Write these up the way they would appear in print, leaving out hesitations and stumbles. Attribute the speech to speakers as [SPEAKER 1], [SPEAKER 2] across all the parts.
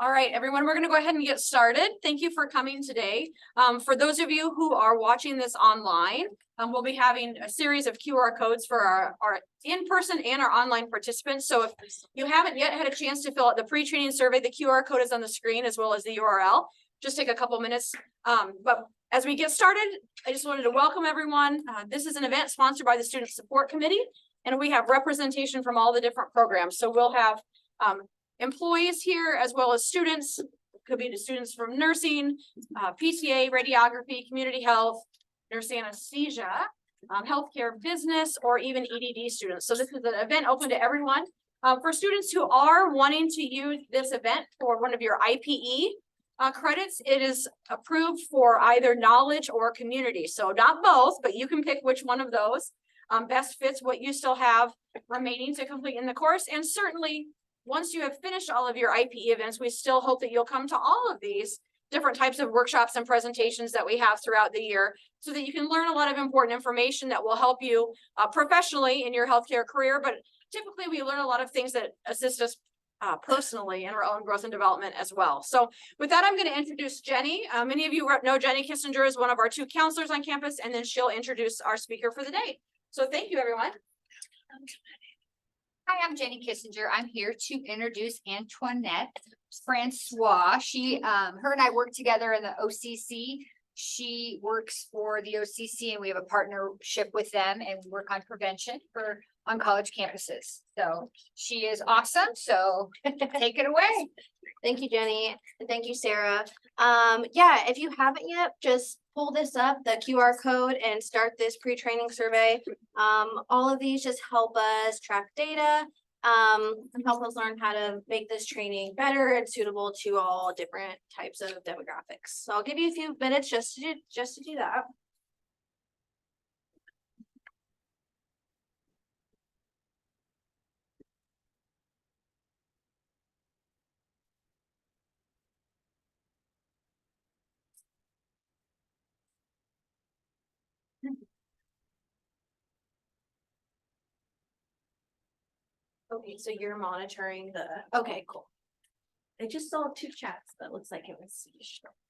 [SPEAKER 1] All right, everyone, we're going to go ahead and get started. Thank you for coming today. For those of you who are watching this online, we'll be having a series of QR codes for our in-person and our online participants. So if you haven't yet had a chance to fill out the pre-training survey, the QR code is on the screen as well as the URL. Just take a couple minutes. But as we get started, I just wanted to welcome everyone. This is an event sponsored by the Student Support Committee, and we have representation from all the different programs. So we'll have employees here as well as students. Could be the students from nursing, PTA, radiography, community health, nurse anesthesia, healthcare business, or even EDD students. So this is an event open to everyone. For students who are wanting to use this event for one of your IPE credits, it is approved for either knowledge or community. So not both, but you can pick which one of those best fits what you still have remaining to complete in the course. And certainly, once you have finished all of your IPE events, we still hope that you'll come to all of these different types of workshops and presentations that we have throughout the year so that you can learn a lot of important information that will help you professionally in your healthcare career. But typically we learn a lot of things that assist us personally in our own growth and development as well. So with that, I'm going to introduce Jenny. Many of you know Jenny Kissinger is one of our 2 counselors on campus, and then she'll introduce our speaker for the day. So thank you, everyone.
[SPEAKER 2] Hi, I'm Jenny Kissinger. I'm here to introduce Antoinette Francois. Her and I work together in the OCC. She works for the OCC and we have a partnership with them and we work on prevention on college campuses. So she is awesome. So take it away.
[SPEAKER 3] Thank you, Jenny. And thank you, Sarah. Yeah, if you haven't yet, just pull this up, the QR code, and start this pre-training survey. All of these just help us track data, and help us learn how to make this training better and suitable to all different types of demographics. So I'll give you a few minutes just to do that. Okay, so you're monitoring okay, cool. I just saw 2 chats, but it looks like it was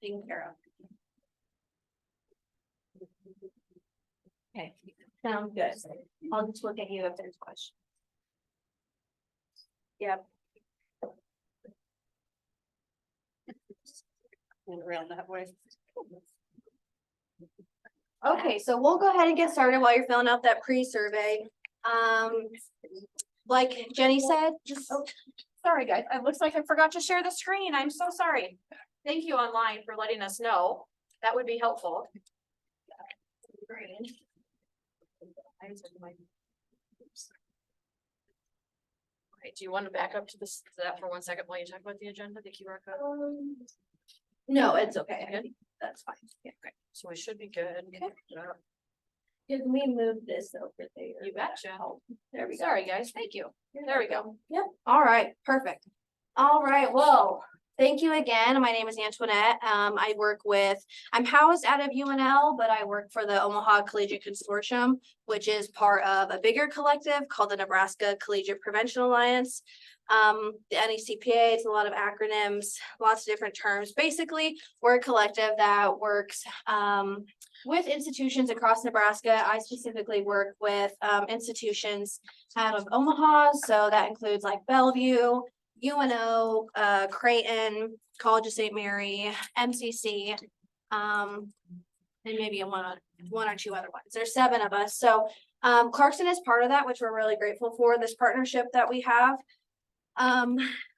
[SPEAKER 3] taken care of. Okay, sounds good. I'll just look at you if there's questions. Yep.
[SPEAKER 1] Around that way.
[SPEAKER 3] Okay, so we'll go ahead and get started while you're filling out that pre-survey. Like Jenny said,
[SPEAKER 1] Sorry, guys. It looks like I forgot to share the screen. I'm so sorry. Thank you online for letting us know. That would be helpful. Okay, do you want to back up to that for 1 second while you talk about the agenda, the QR code?
[SPEAKER 3] No, it's okay. That's fine. Yeah, great.
[SPEAKER 1] So we should be good.
[SPEAKER 3] Okay. Can we move this over there?
[SPEAKER 1] You betcha.
[SPEAKER 3] Oh, there we go.
[SPEAKER 1] Sorry, guys. Thank you. There we go.
[SPEAKER 3] Yep. All right. Perfect. All right. Well, thank you again. My name is Antoinette. I'm housed out of UNL, but I work for the Omaha Collegiate Consortium, which is part of a bigger collective called the Nebraska Collegiate Prevention Alliance. The NECPA, it's a lot of acronyms, lots of different terms. Basically, we're a collective that works with institutions across Nebraska. I specifically work with institutions out of Omaha. So that includes like Bellevue, UNO, Creighton, College of St. Mary, MCC, and maybe one or 2 other ones. There's 7 of us. So Clarkson is part of that, which we're really grateful for, this partnership that we have.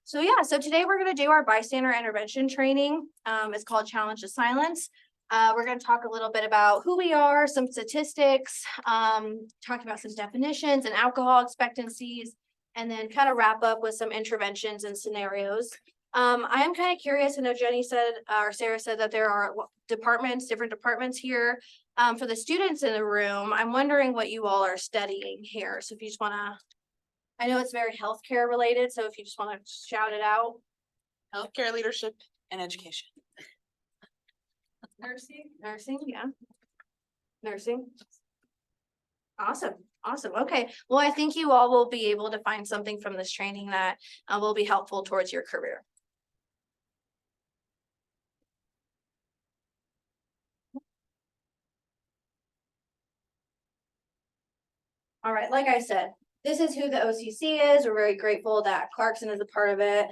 [SPEAKER 3] So today we're going to do our bystander intervention training. It's called Challenge to Silence. We're going to talk a little bit about who we are, some statistics, talk about some definitions and alcohol expectancies, and then kind of wrap up with some interventions and scenarios. I am kind of curious. I know Jenny said, or Sarah said that there are different departments here. For the students in the room, I'm wondering what you all are studying here. So if you just want to, I know it's very healthcare related, so if you just want to shout it out.
[SPEAKER 4] Healthcare leadership and education.
[SPEAKER 3] Nursing, yeah. Nursing. Awesome. Okay. Well, I think you all will be able to find something from this training that will be helpful towards your career. All right, like I said, this is who the OCC is. We're very grateful that Clarkson is a part of it.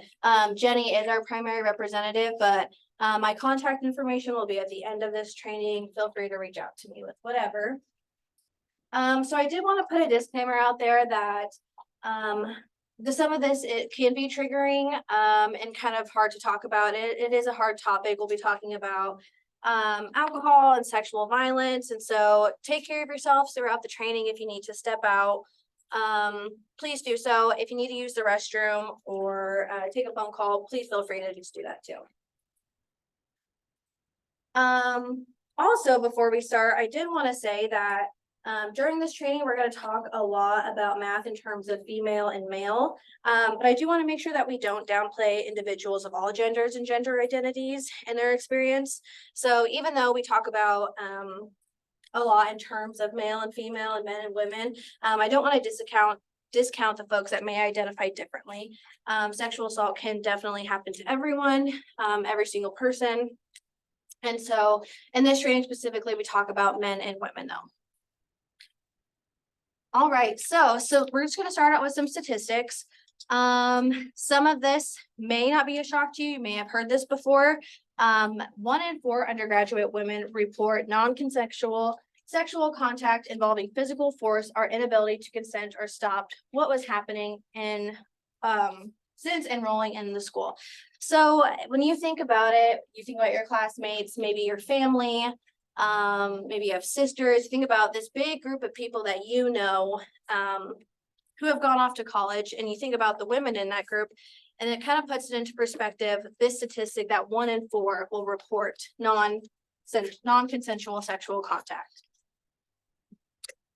[SPEAKER 3] Jenny is our primary representative, but my contact information will be at the end of this training. Feel free to reach out to me with whatever. So I did want to put a disclaimer out there that some of this, it can be triggering and kind of hard to talk about. It is a hard topic. We'll be talking about alcohol and sexual violence. And so take care of yourselves throughout the training. If you need to step out, please do so. If you need to use the restroom or take a phone call, please feel free to just do that too. Also, before we start, I did want to say that during this training, we're going to talk a lot about math in terms of female and male. But I do want to make sure that we don't downplay individuals of all genders and gender identities and their experience. So even though we talk about a lot in terms of male and female and men and women, I don't want to discount the folks that may identify differently. Sexual assault can definitely happen to everyone, every single person. And so in this training specifically, we talk about men and women though. All right, so we're just going to start out with some statistics. Some of this may not be a shock to you. You may have heard this before. 1 in 4 undergraduate women report non-consensual sexual contact involving physical force or inability to consent or stopped what was happening in since enrolling in the school. So when you think about it, you think about your classmates, maybe your family, maybe you have sisters. Think about this big group of people that you know who have gone off to college, and you think about the women in that group, and it kind of puts it into perspective, this statistic that 1 in 4 will report non-consensual sexual contact.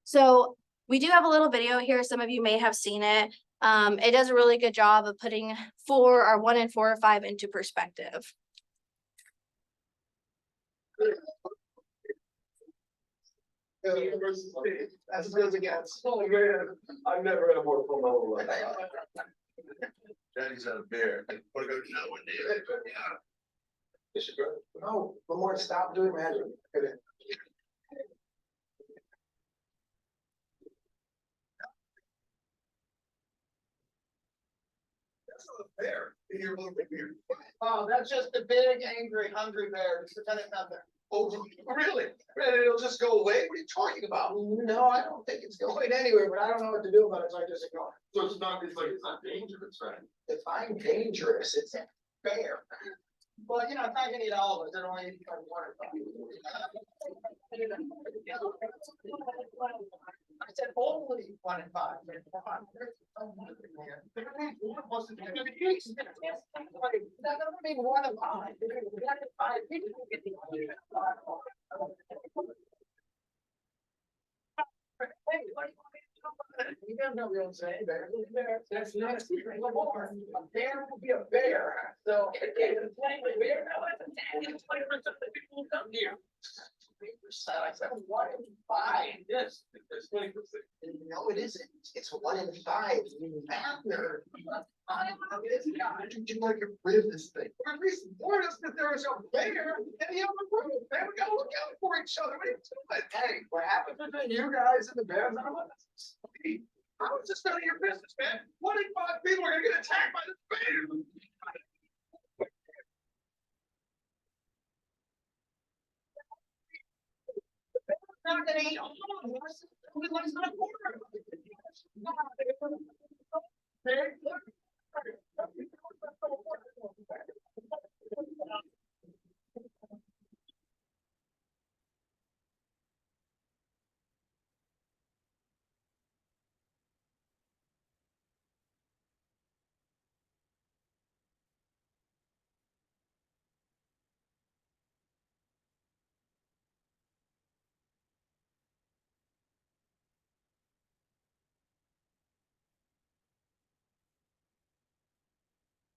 [SPEAKER 3] So we do have a little video here. Some of you may have seen it. It does a really good job of putting 1 in 4 or 5 into perspective.
[SPEAKER 5] That's as good as it gets. Oh man, I've never had a more fun level like that. Daddy's had a beer. Wanna go to another one, David? Yeah. No, Lamar, stop doing magic. That's not a bear. You're a little bit weird. Oh, that's just a big, angry, hungry bear. Just pretend it's not there. Oh, really? Man, it'll just go away? What are you talking about? No, I don't think it's going anywhere, but I don't know what to do about it, so I just ignore it. So it's not dangerous, right? If I'm dangerous, it's a bear. Well, you know, it's not gonna eat all of us, it only eats like 1 or 5. I said only 1 in 5. That doesn't mean 1 in 5. 1 in 5 people get the Hey, what do you want me to do about it? You guys know we don't say bear. That's not a secret. A bear will be a bear. So it's like a bear. It's 20% of the people who come here. I said 1 in 5. Yes, it's 20%. No, it isn't. It's 1 in 5. You math nerd. Did you want to get rid of this thing? Or at least warn us that there is a bear in the other room. Man, we gotta look out for each other. What are you doing? Hey, what happens between you guys and the bears? I don't want to. How is this none of your business, man? 1 in 5 people are gonna get attacked by this bear. Not gonna eat all of us. We less than a quarter.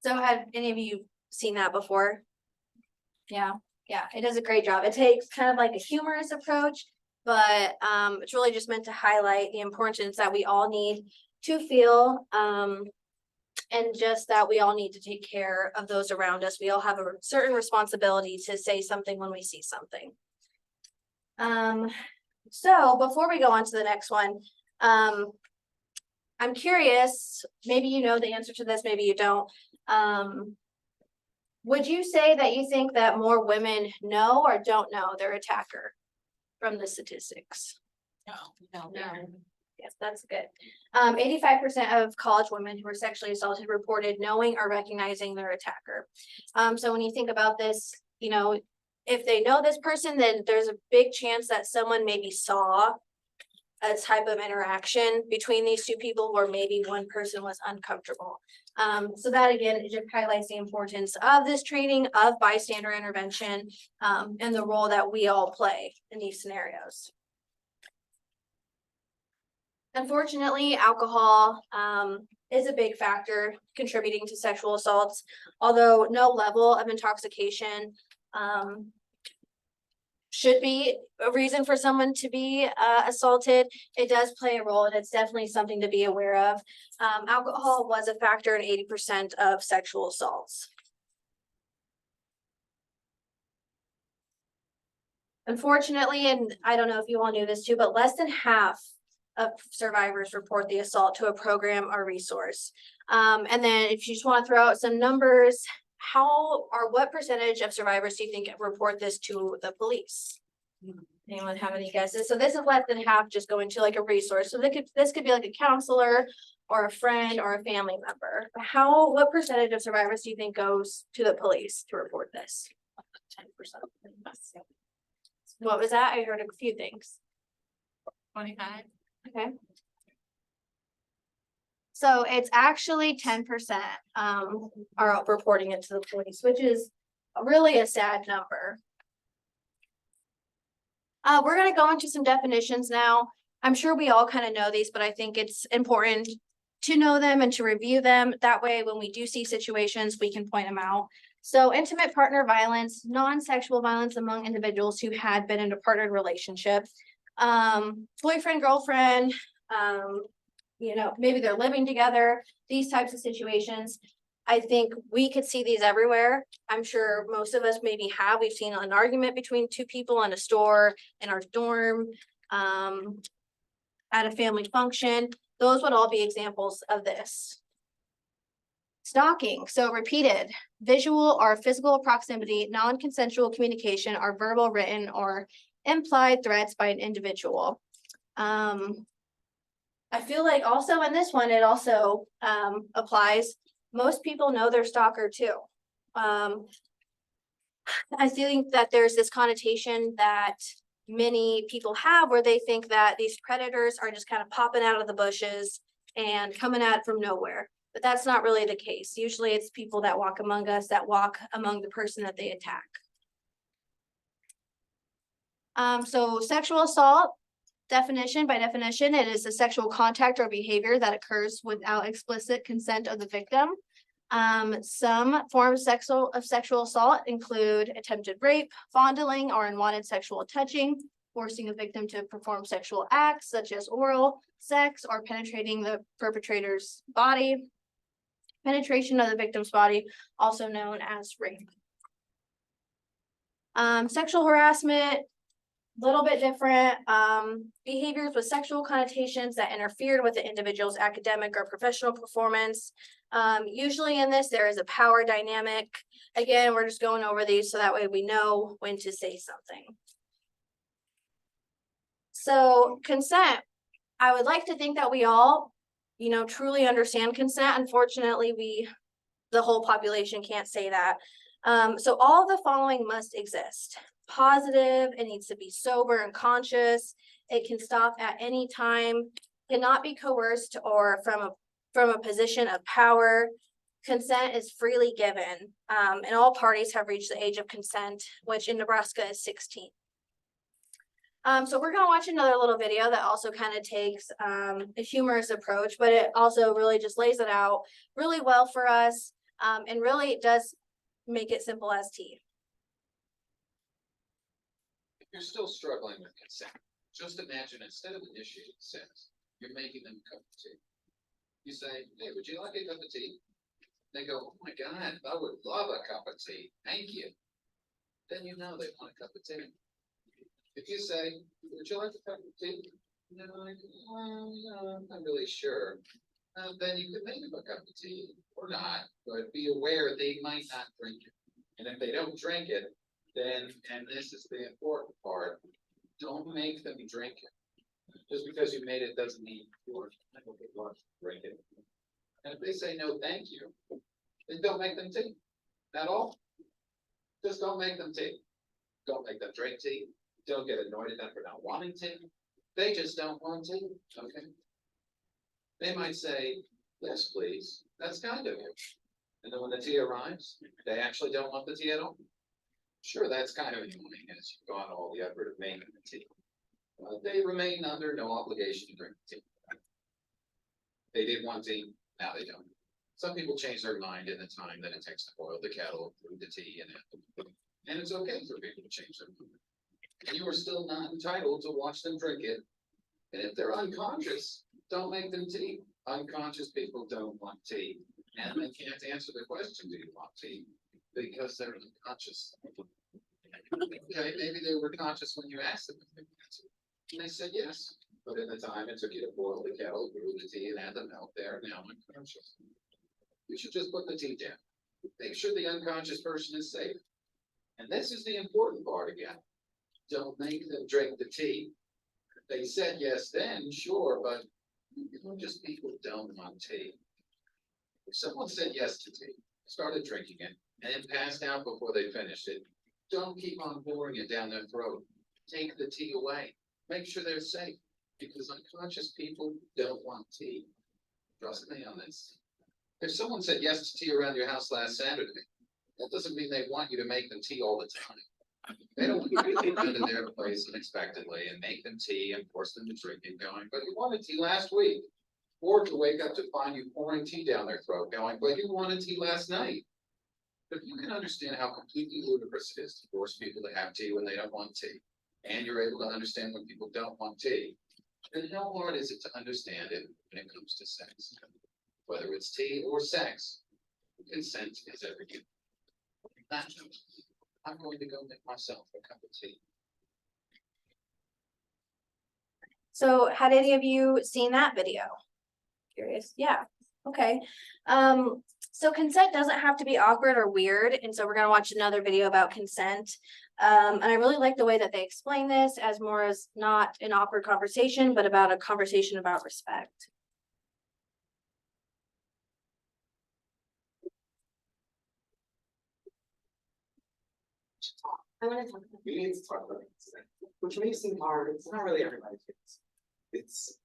[SPEAKER 3] So have any of you seen that before? Yeah, it does a great job. It takes kind of like a humorous approach, but it's really just meant to highlight the importance that we all need to feel, and just that we all need to take care of those around us. We all have a certain responsibility to say something when we see something. So before we go on to the next one, I'm curious, maybe you know the answer to this, maybe you don't. Would you say that you think that more women know or don't know their attacker from the statistics?
[SPEAKER 4] No.
[SPEAKER 3] Yes, that's good. 85% of college women who were sexually assaulted reported knowing or recognizing their attacker. So when you think about this, you know, if they know this person, then there's a big chance that someone maybe saw a type of interaction between these two people where maybe one person was uncomfortable. So that again, it just highlights the importance of this training of bystander intervention, and the role that we all play in these scenarios. Unfortunately, alcohol is a big factor contributing to sexual assaults, although no level of intoxication should be a reason for someone to be assaulted. It does play a role, and it's definitely something to be aware of. Alcohol was a factor in 80% of sexual assaults. Unfortunately, and I don't know if you all knew this too, but less than half of survivors report the assault to a program or resource. And then if you just want to throw out some numbers, what percentage of survivors do you think report this to the police? Anyone have any guesses? So this is less than half just going to like a resource. So this could be like a counselor or a friend or a family member. What percentage of survivors do you think goes to the police to report this?
[SPEAKER 4] 10%.
[SPEAKER 3] What was that? I heard a few things.
[SPEAKER 4] 25.
[SPEAKER 3] Okay. So it's actually 10% are reporting it to the police, which is really a sad number. We're gonna go into some definitions now. I'm sure we all kind of know these, but I think it's important to know them and to review them. That way, when we do see situations, we can point them out. So intimate partner violence, non-sexual violence among individuals who had been in a partnered relationship. Boyfriend, girlfriend, you know, maybe they're living together, these types of situations. I think we could see these everywhere. I'm sure most of us maybe have. We've seen an argument between two people in a store, in our dorm, at a family function. Those would all be examples of this. Stalking, so repeated, visual or physical proximity, non-consensual communication, or verbal, written, or implied threats by an individual. I feel like also in this one, it also applies. Most people know their stalker too. I think that there's this connotation that many people have where they think that these predators are just kind of popping out of the bushes and coming out from nowhere. But that's not really the case. Usually it's people that walk among us, that walk among the person that they attack. So sexual assault, definition, by definition, it is a sexual contact or behavior that occurs without explicit consent of the victim. Some forms of sexual assault include attempted rape, fondling, or unwanted sexual touching, forcing a victim to perform sexual acts such as oral sex or penetrating the perpetrator's body. Penetration of the victim's body, also known as rape. Sexual harassment, little bit different. Behaviors with sexual connotations that interfered with the individual's academic or professional performance. Usually in this, there is a power dynamic. Again, we're just going over these so that way we know when to say something. So consent, I would like to think that we all, you know, truly understand consent. Unfortunately, the whole population can't say that. So all of the following must exist. Positive, it needs to be sober and conscious. It can stop at any time, cannot be coerced or from a position of power. Consent is freely given, and all parties have reached the age of consent, which in Nebraska is 16. So we're gonna watch another little video that also kind of takes a humorous approach, but it also really just lays it out really well for us, and really it does make it simple as tea.
[SPEAKER 6] If you're still struggling with consent, just imagine instead of initiating sex, you're making them a cup of tea. You say, hey, would you like a cup of tea? They go, oh my God, I would love a cup of tea. Thank you. Then you know they want a cup of tea. If you say, would you like a cup of tea? No, I'm not really sure. Then you could make them a cup of tea or not, but be aware they might not drink it. And if they don't drink it, then, and this is the important part, don't make them drink it. Just because you made it doesn't mean you're going to drink it. And if they say no, thank you, then don't make them tea. At all. Just don't make them tea. Don't make them drink tea. Don't get annoyed at them for not wanting tea. They just don't want tea, okay? They might say, yes, please, that's kind of you. And then when the tea arrives, they actually don't want the tea at all. Sure, that's kind of annoying as you've gone all the effort of making the tea. They remain under no obligation to drink the tea. They did want tea, now they don't. Some people change their mind in the time that it takes to boil the kettle, brew the tea, and it's okay for people to change their mind. And you are still not entitled to watch them drink it. And if they're unconscious, don't make them tea. Unconscious people don't want tea. And they can't answer the question, do you want tea? Because they're unconscious. Okay, maybe they were conscious when you asked them if they wanted tea. And they said yes. But in the time it took you to boil the kettle, brew the tea, and add the milk, they're now unconscious. You should just put the tea down. Make sure the unconscious person is safe. And this is the important part again. Don't make them drink the tea. They said yes then, sure, but unconscious people don't want tea. If someone said yes to tea, started drinking it, and then passed out before they finished it, don't keep on pouring it down their throat. Take the tea away. Make sure they're safe, because unconscious people don't want tea. Trust me on this. If someone said yes to tea around your house last Saturday, that doesn't mean they want you to make them tea all the time. They don't want you to come to their place unexpectedly and make them tea and force them to drink it going, but you wanted tea last week. Or to wake up to find you pouring tea down their throat going, but you wanted tea last night. But if you can understand how completely ludicrous it is to force people to have tea when they don't want tea, and you're able to understand when people don't want tea, then how hard is it to understand it when it comes to sex? Whether it's tea or sex, consent is everything. I'm going to go make myself a cup of tea.
[SPEAKER 3] So had any of you seen that video? Curious, yeah, okay. So consent doesn't have to be awkward or weird, and so we're gonna watch another video about consent. And I really like the way that they explain this as more as not an awkward conversation, but about a conversation about respect.
[SPEAKER 7] I want to talk about. We need to talk about consent, which may seem hard. It's not really everybody's case. It's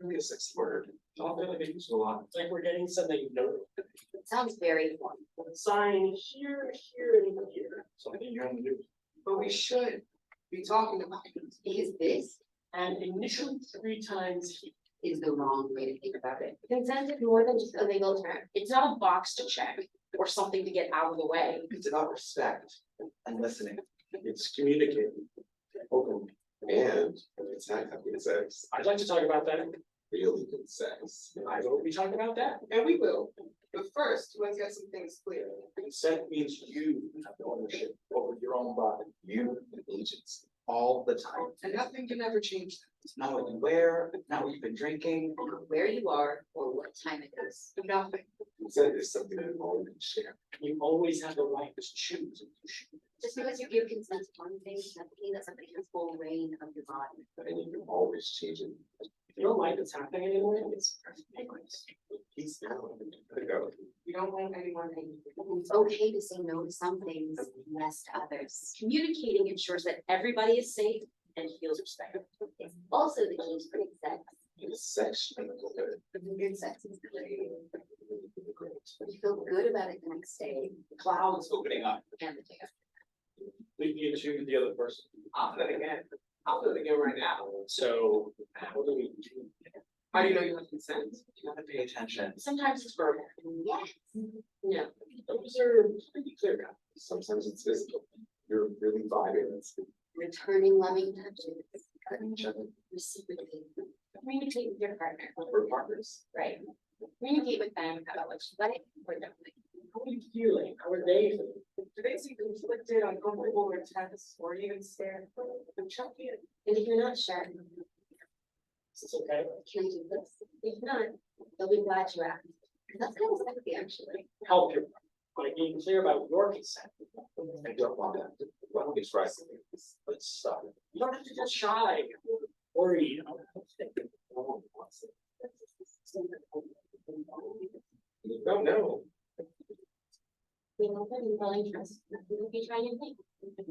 [SPEAKER 7] really a sexy word. All the other things go on. It's like we're getting something noted.
[SPEAKER 2] It sounds very fun.
[SPEAKER 7] Sign here, here, and here. Something you're gonna do. But we should be talking about it.
[SPEAKER 2] Is this
[SPEAKER 7] And initially 3 times here.
[SPEAKER 2] is the wrong way to think about it.
[SPEAKER 3] Consent is more than just a legal term. It's not a box to check or something to get out of the way.
[SPEAKER 7] It's about respect and listening. It's communicating openly. And it's not having sex. I'd like to talk about that. Really good sex. I hope we talk about that. And we will. But first, let's get some things clear. Consent means you have ownership over your own body. You have agency all the time. And nothing can ever change that. It's not what you wear, not what you've been drinking,
[SPEAKER 2] Or where you are or what time it is.
[SPEAKER 7] nothing. Consent is something that you always share. You always have the right to choose.
[SPEAKER 2] Just because you give consent to one thing, doesn't mean that something has full reign of your body.
[SPEAKER 7] And you can always change it. If you don't like what's happening anymore, it's peace now.
[SPEAKER 2] You don't like anyone. It's okay to say no to some things, yes to others.
[SPEAKER 8] Communicating ensures that everybody is safe and feels respected.
[SPEAKER 2] It's also the key to good sex.
[SPEAKER 7] Sex.
[SPEAKER 2] Good sex is great. You feel good about it the next day
[SPEAKER 7] Clouds opening up.
[SPEAKER 2] and the day after.
[SPEAKER 7] Leave you to the other person. I'll do it again. I'll do it again right now. So how do we do? How do you know you have consent? You have to pay attention.
[SPEAKER 8] Sometimes it's verbal.
[SPEAKER 2] Yes.
[SPEAKER 8] No.
[SPEAKER 7] Those are pretty clear cut. Sometimes it's physical. You're really vibing. It's
[SPEAKER 2] Returning loving touches.
[SPEAKER 7] each other.
[SPEAKER 2] Reciprocate.
[SPEAKER 8] Communicate with your partner,
[SPEAKER 7] We're partners.
[SPEAKER 8] right? Communicate with them about what you like or don't like.
[SPEAKER 7] How are you feeling? How are they feeling? Do they seem conflicted, uncomfortable, or tense, or even scared? Then check in.
[SPEAKER 8] And if you're not sure,
[SPEAKER 7] Is this okay?
[SPEAKER 8] Can I do this? If not, they'll be glad you asked. That's kind of sexy, actually.
[SPEAKER 7] Help you by being clear about your consent.
[SPEAKER 9] I don't want to, well, it's right, let's stop.
[SPEAKER 7] You don't have to get shy, worried.
[SPEAKER 9] You don't know.
[SPEAKER 8] We know that you really trust. We will be trying to think.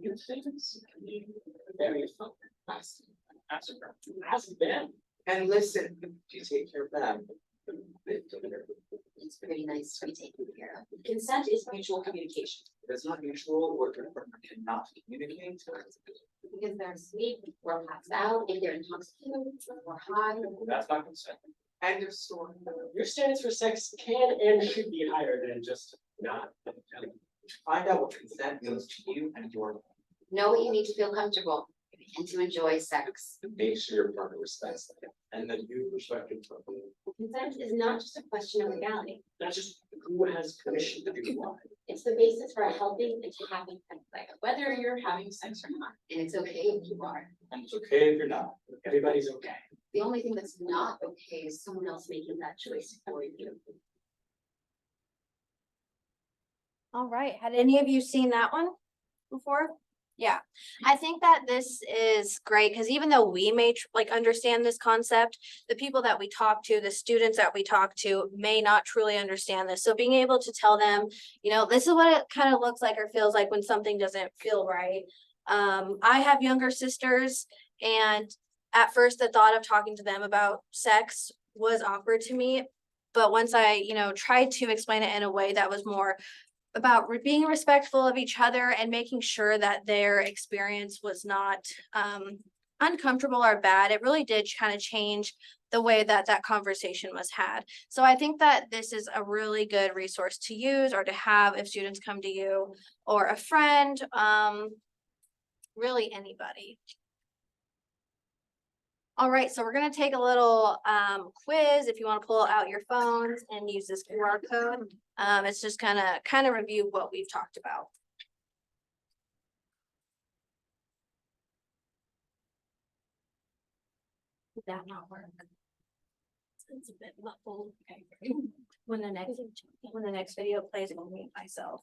[SPEAKER 7] You think it's very fun. Hasn't been.
[SPEAKER 9] And listen, you take care of them.
[SPEAKER 8] It's very nice to be taken care of. Consent is mutual communication.
[SPEAKER 9] If it's not mutual, or your partner cannot communicate.
[SPEAKER 8] Because they're asleep or passed out, if they're intoxicated or high.
[SPEAKER 7] That's not consent.
[SPEAKER 9] End of story.
[SPEAKER 7] Your standards for sex can and should be higher than just not.
[SPEAKER 9] Find out what consent means to you and your,
[SPEAKER 8] Know what you need to feel comfortable and to enjoy sex.
[SPEAKER 9] make sure your partner respects that. And then you respect your partner.
[SPEAKER 8] Consent is not just a question of legality.
[SPEAKER 7] That's just who has permission to do what.
[SPEAKER 8] It's the basis for a healthy and happy sex life, whether you're having sex or not. And it's okay if you are.
[SPEAKER 9] And it's okay if you're not.
[SPEAKER 7] Everybody's okay.
[SPEAKER 8] The only thing that's not okay is someone else making that choice for you.
[SPEAKER 3] All right, had any of you seen that one before? Yeah, I think that this is great, because even though we may like understand this concept, the people that we talk to, the students that we talk to may not truly understand this. So being able to tell them, you know, this is what it kind of looks like or feels like when something doesn't feel right. I have younger sisters, and at first the thought of talking to them about sex was awkward to me. But once I, you know, tried to explain it in a way that was more about being respectful of each other and making sure that their experience was not uncomfortable or bad, it really did kind of change the way that that conversation was had. So I think that this is a really good resource to use or to have if students come to you or a friend, really anybody. All right, so we're gonna take a little quiz if you want to pull out your phones and use this QR code. It's just kind of review what we've talked about. Did that not work? It's a bit muffled. Okay. When the next video plays, I'll mute myself.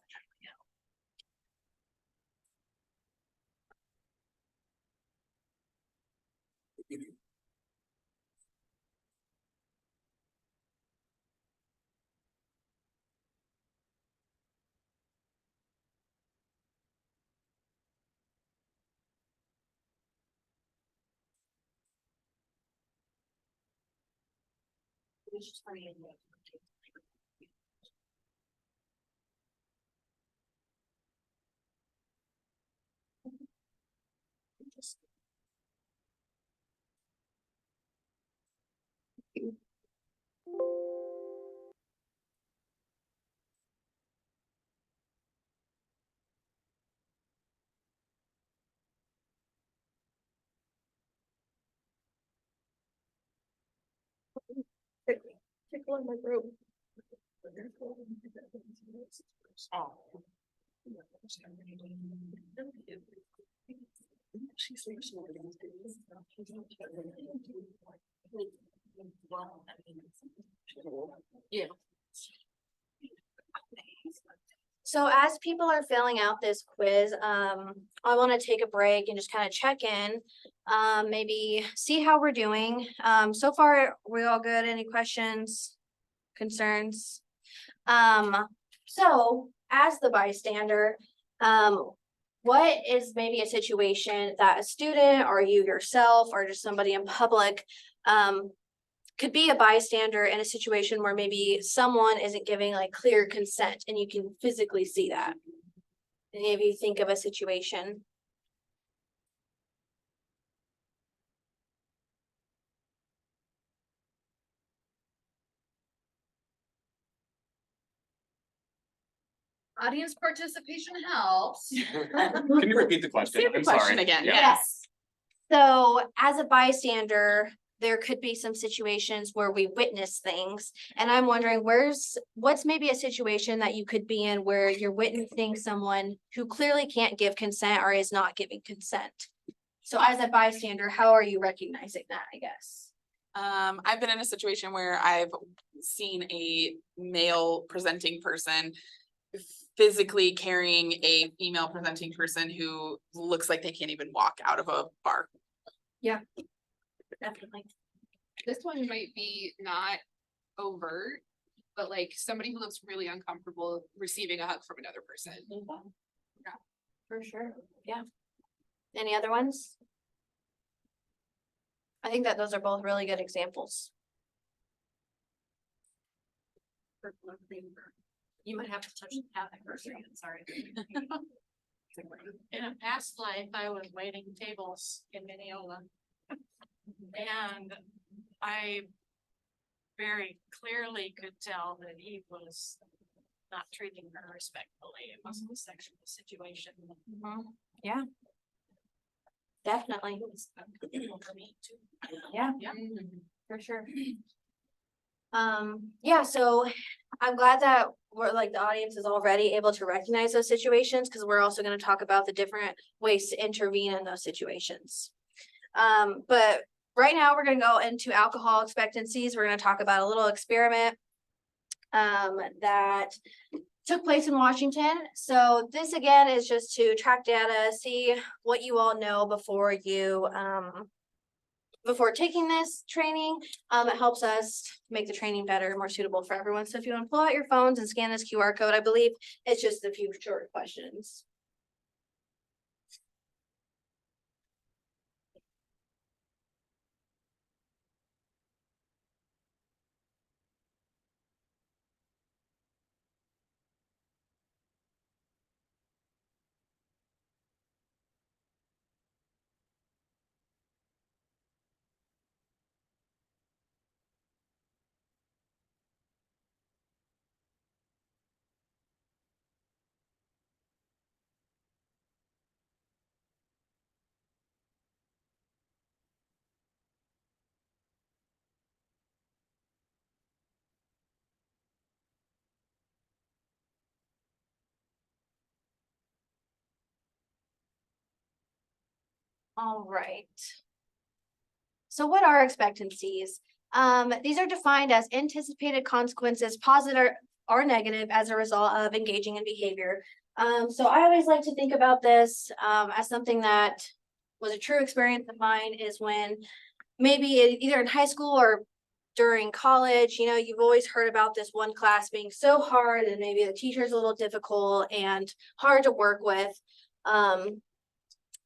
[SPEAKER 3] Tickle in my room.
[SPEAKER 4] Yeah.
[SPEAKER 3] So as people are filling out this quiz, I want to take a break and just kind of check in. Maybe see how we're doing. So far, we all good? Any questions, concerns? So as the bystander, what is maybe a situation that a student or you yourself or just somebody in public could be a bystander in a situation where maybe someone isn't giving like clear consent and you can physically see that? Any of you think of a situation?
[SPEAKER 1] Audience participation helps.
[SPEAKER 10] Can you repeat the question?
[SPEAKER 4] Say the
[SPEAKER 10] I'm sorry.
[SPEAKER 4] question again.
[SPEAKER 10] Yeah.
[SPEAKER 3] Yes. So as a bystander, there could be some situations where we witness things. And I'm wondering what's maybe a situation that you could be in where you're witnessing someone who clearly can't give consent or is not giving consent? So as a bystander, how are you recognizing that, I guess?
[SPEAKER 4] I've been in a situation where I've seen a male presenting person physically carrying a female presenting person who looks like they can't even walk out of a bar.
[SPEAKER 3] Definitely.
[SPEAKER 11] This one might be not overt, but like somebody who looks really uncomfortable receiving a hug from another person.
[SPEAKER 3] For sure, yeah. Any other ones? I think that those are both really good examples.
[SPEAKER 1] You might have to touch the cat first again, sorry.
[SPEAKER 4] In a past life, I was waiting tables in Mineola. And I very clearly could tell that he was not treating her respectfully. It wasn't a sexual situation.
[SPEAKER 3] Yeah. Definitely,
[SPEAKER 4] For me too.
[SPEAKER 3] yeah,
[SPEAKER 4] Yeah.
[SPEAKER 3] for sure. Yeah, so I'm glad that we're like, the audience is already able to recognize those situations, because we're also gonna talk about the different ways to intervene in those situations. But right now, we're gonna go into alcohol expectancies. We're gonna talk about a little experiment that took place in Washington. So this again is just to track data, see what you all know before you before taking this training. It helps us make the training better, more suitable for everyone. So if you want to pull out your phones and scan this QR code, I believe it's just a few short questions. All right. So what are expectancies? These are defined as anticipated consequences, positive or negative, as a result of engaging in behavior. So I always like to think about this as something that was a true experience of mine, is when maybe either in high school or during college, you know, you've always heard about this one class being so hard, and maybe the teacher's a little difficult and hard to work with.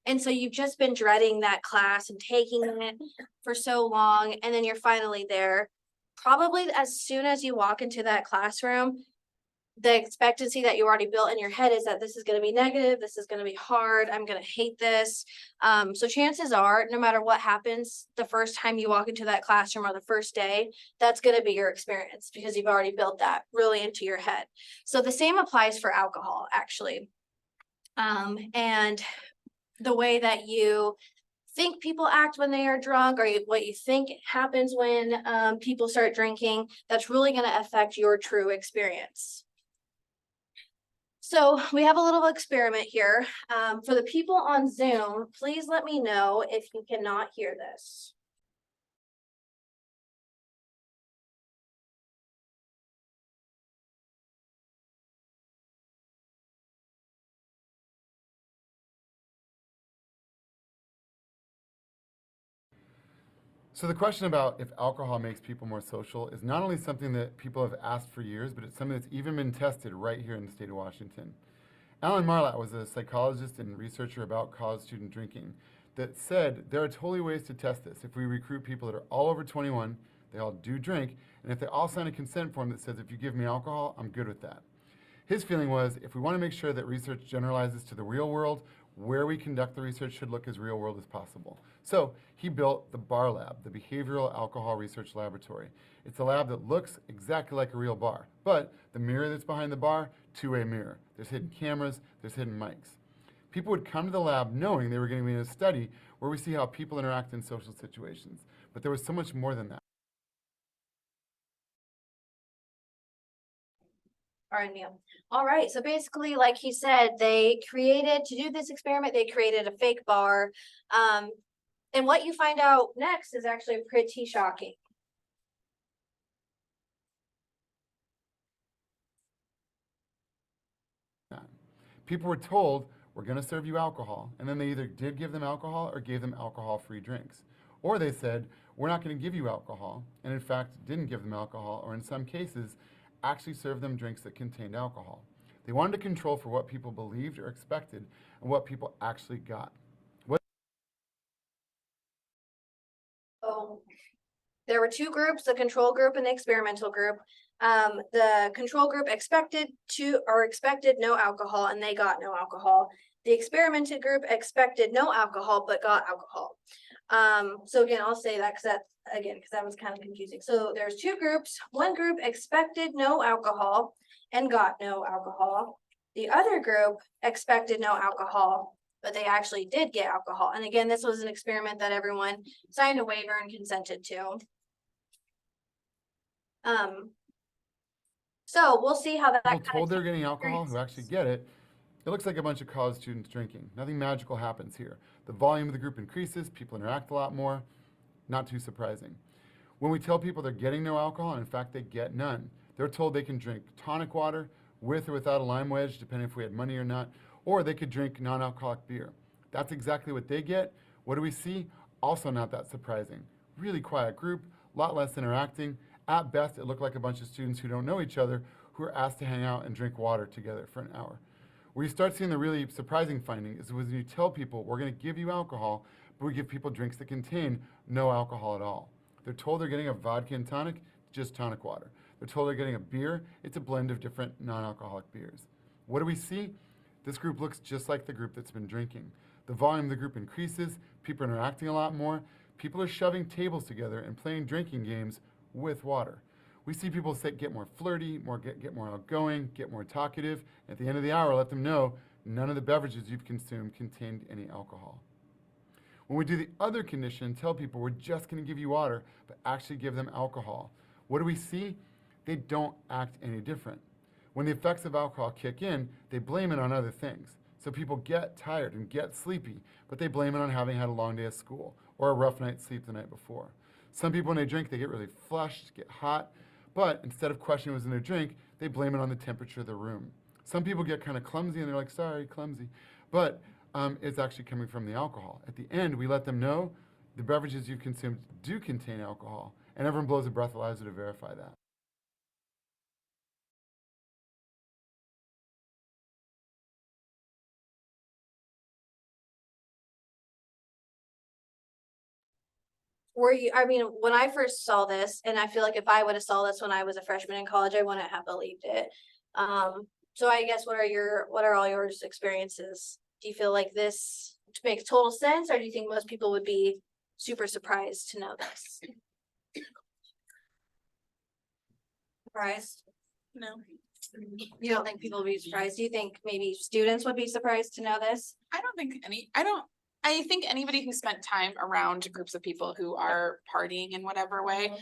[SPEAKER 3] And so you've just been dreading that class and taking it for so long, and then you're finally there. Probably as soon as you walk into that classroom, the expectancy that you already built in your head is that this is going to be negative, this is going to be hard, I'm going to hate this. So chances are, no matter what happens the first time you walk into that classroom or the first day, that's going to be your experience, because you've already built that really into your head. So the same applies for alcohol, actually. And the way that you think people act when they are drunk, or what you think happens when people start drinking, that's really going to affect your true experience. So we have a little experiment here. For the people on Zoom, please let me know if you cannot hear this.
[SPEAKER 12] So the question about if alcohol makes people more social is not only something that people have asked for years, but it's something that's even been tested right here in the state of Washington. Alan Marlatt was a psychologist and researcher about college student drinking that said there are totally ways to test this. If we recruit people that are all over 21, they all do drink, and if they all sign a consent form that says, if you give me alcohol, I'm good with that. His feeling was, if we want to make sure that research generalizes to the real world, where we conduct the research should look as real world as possible. So he built the Bar Lab, the Behavioral Alcohol Research Laboratory. It's a lab that looks exactly like a real bar, but the mirror that's behind the bar, two-way mirror. There's hidden cameras, there's hidden mics. People would come to the lab knowing they were going to be in a study where we see how people interact in social situations. But there was so much more than that.
[SPEAKER 3] All right, Neil. All right, so basically, like he said, they created, to do this experiment, they created a fake bar. And what you find out next is actually pretty shocking.
[SPEAKER 12] People were told, we're going to serve you alcohol. And then they either did give them alcohol or gave them alcohol-free drinks. Or they said, we're not going to give you alcohol. And in fact, didn't give them alcohol, or in some cases, actually served them drinks that contained alcohol. They wanted to control for what people believed or expected and what people actually got.
[SPEAKER 3] So there were two groups, the control group and the experimental group. The control group expected no alcohol, and they got no alcohol. The experimented group expected no alcohol but got alcohol. So again, I'll say that because that was kind of confusing. So there's two groups. One group expected no alcohol and got no alcohol. The other group expected no alcohol, but they actually did get alcohol. And again, this was an experiment that everyone signed a waiver and consented to. So we'll see how that
[SPEAKER 12] People
[SPEAKER 3] kind
[SPEAKER 12] told
[SPEAKER 3] of
[SPEAKER 12] they're getting alcohol who actually get it. It looks like a bunch of college students drinking. Nothing magical happens here. The volume of the group increases, people interact a lot more. Not too surprising. When we tell people they're getting no alcohol, and in fact they get none, they're told they can drink tonic water with or without a lime wedge, depending if we had money or not, or they could drink non-alcoholic beer. That's exactly what they get. What do we see? Also not that surprising. Really quiet group, a lot less interacting. At best, it looked like a bunch of students who don't know each other who are asked to hang out and drink water together for an hour. Where you start seeing the really surprising finding is when you tell people we're going to give you alcohol, but we give people drinks that contain no alcohol at all. They're told they're getting a vodka and tonic, just tonic water. They're told they're getting a beer, it's a blend of different non-alcoholic beers. What do we see? This group looks just like the group that's been drinking. The volume of the group increases, people are interacting a lot more, people are shoving tables together and playing drinking games with water. We see people get more flirty, get more outgoing, get more talkative. At the end of the hour, let them know none of the beverages you've consumed contained any alcohol. When we do the other condition and tell people we're just going to give you water, but actually give them alcohol, what do we see? They don't act any different. When the effects of alcohol kick in, they blame it on other things. So people get tired and get sleepy, but they blame it on having had a long day of school or a rough night's sleep the night before. Some people, when they drink, they get really flushed, get hot, but instead of questioning what's in their drink, they blame it on the temperature of the room. Some people get kind of clumsy and they're like, sorry, clumsy. But it's actually coming from the alcohol. At the end, we let them know the beverages you've consumed do contain alcohol, and everyone blows a breathalyzer to verify that.
[SPEAKER 3] when I first saw this, and I feel like if I would have saw this when I was a freshman in college, I wouldn't have believed it. So I guess what are all yours experiences? Do you feel like this makes total sense, or do you think most people would be super surprised to know this? Surprised?
[SPEAKER 4] No.
[SPEAKER 3] You don't think people would be surprised? Do you think maybe students would be surprised to know this?
[SPEAKER 11] I think anybody who spent time around groups of people who are partying in whatever way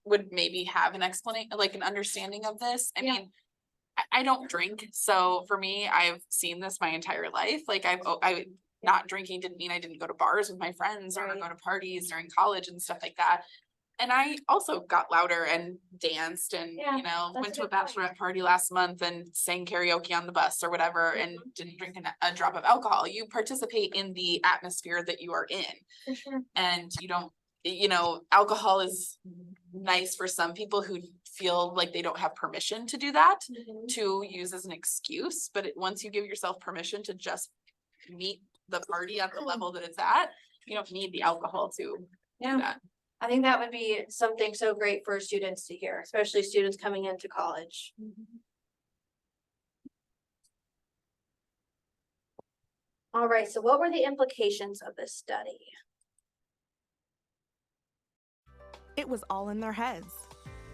[SPEAKER 11] would maybe have an explanation, like an understanding of this. I mean, I don't drink, so for me, I've seen this my entire life. Like I not drinking didn't mean I didn't go to bars with my friends or go to parties during college and stuff like that. And I also got louder and danced and, went to a bachelorette party last month and sang karaoke on the bus or whatever and didn't drink a drop of alcohol. You participate in the atmosphere that you are in.
[SPEAKER 3] For sure.
[SPEAKER 11] And you don't, alcohol is nice for some people who feel like they don't have permission to do that, to use as an excuse. But once you give yourself permission to just meet the party at the level that it's at, you don't need the alcohol to do that.
[SPEAKER 3] I think that would be something so great for students to hear, especially students coming into college. All right, so what were the implications of this study?
[SPEAKER 13] It was all in their heads.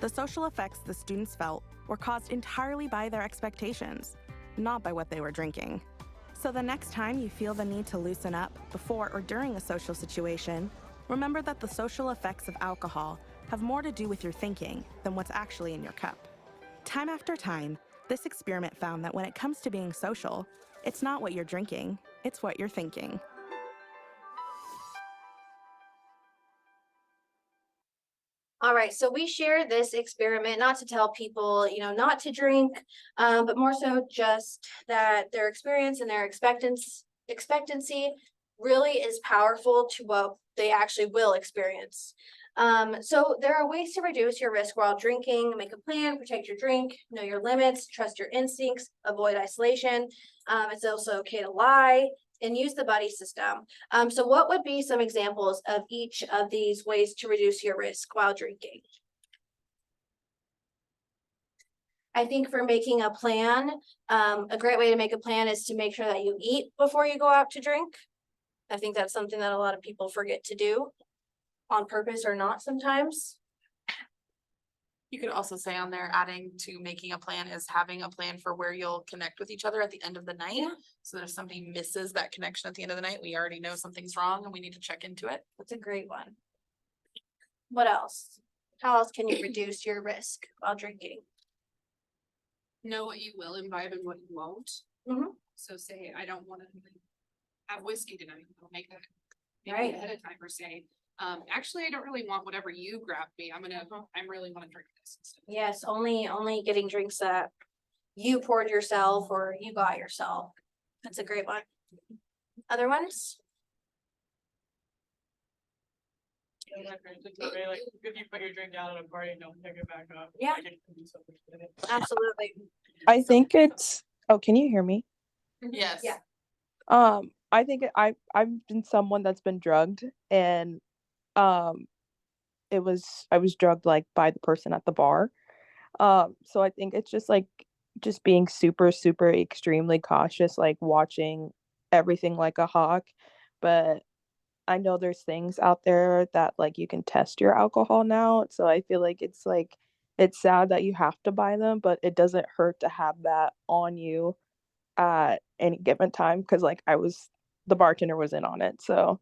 [SPEAKER 13] The social effects the students felt were caused entirely by their expectations, not by what they were drinking. So the next time you feel the need to loosen up before or during a social situation, remember that the social effects of alcohol have more to do with your thinking than what's actually in your cup. Time after time, this experiment found that when it comes to being social, it's not what you're drinking, it's what you're thinking.
[SPEAKER 3] right, so we share this experiment not to tell people, not to drink, but more so just that their experience and their expectancy really is powerful to what they actually will experience. So there are ways to reduce your risk while drinking. Make a plan, protect your drink, know your limits, trust your instincts, avoid isolation. It's also okay to lie and use the buddy system. So what would be some examples of each of these ways to reduce your risk while drinking? I think for making a plan, a great way to make a plan is to make sure that you eat before you go out to drink. I think that's something that a lot of people forget to do on purpose or not sometimes.
[SPEAKER 11] You could also say on there, adding to making a plan is having a plan for where you'll connect with each other at the end of the night.
[SPEAKER 3] Yeah.
[SPEAKER 11] So that if somebody misses that connection at the end of the night, we already know something's wrong and we need to check into it.
[SPEAKER 3] That's a great one. What else? How else can you reduce your risk while drinking?
[SPEAKER 14] Know what you will imbibe and what you won't.
[SPEAKER 3] Mhm.
[SPEAKER 14] So say, I don't wanna have whiskey tonight, I'll make that
[SPEAKER 3] Right.
[SPEAKER 14] maybe ahead of time or say, actually, I don't really want whatever you grabbed me, I really wanna drink this instead.
[SPEAKER 3] Yes, only getting drinks that you poured yourself or you got yourself. That's a great one. Other ones?
[SPEAKER 4] Like, if you put your drink down at a party, don't pick it back up.
[SPEAKER 3] Yeah.
[SPEAKER 4] Like, it can be so frustrating.
[SPEAKER 3] Absolutely.
[SPEAKER 15] I think it's, oh, can you hear me?
[SPEAKER 11] Yes.
[SPEAKER 3] Yeah.
[SPEAKER 15] I think I've been someone that's been drugged, and um I was drugged like by the person at the bar. So I think it's just like just being super, super extremely cautious, like watching everything like a hawk. But I know there's things out there that like you can test your alcohol now. So I feel like it's sad that you have to buy them, but it doesn't hurt to have that on you at any given time, because like the bartender was in on it. So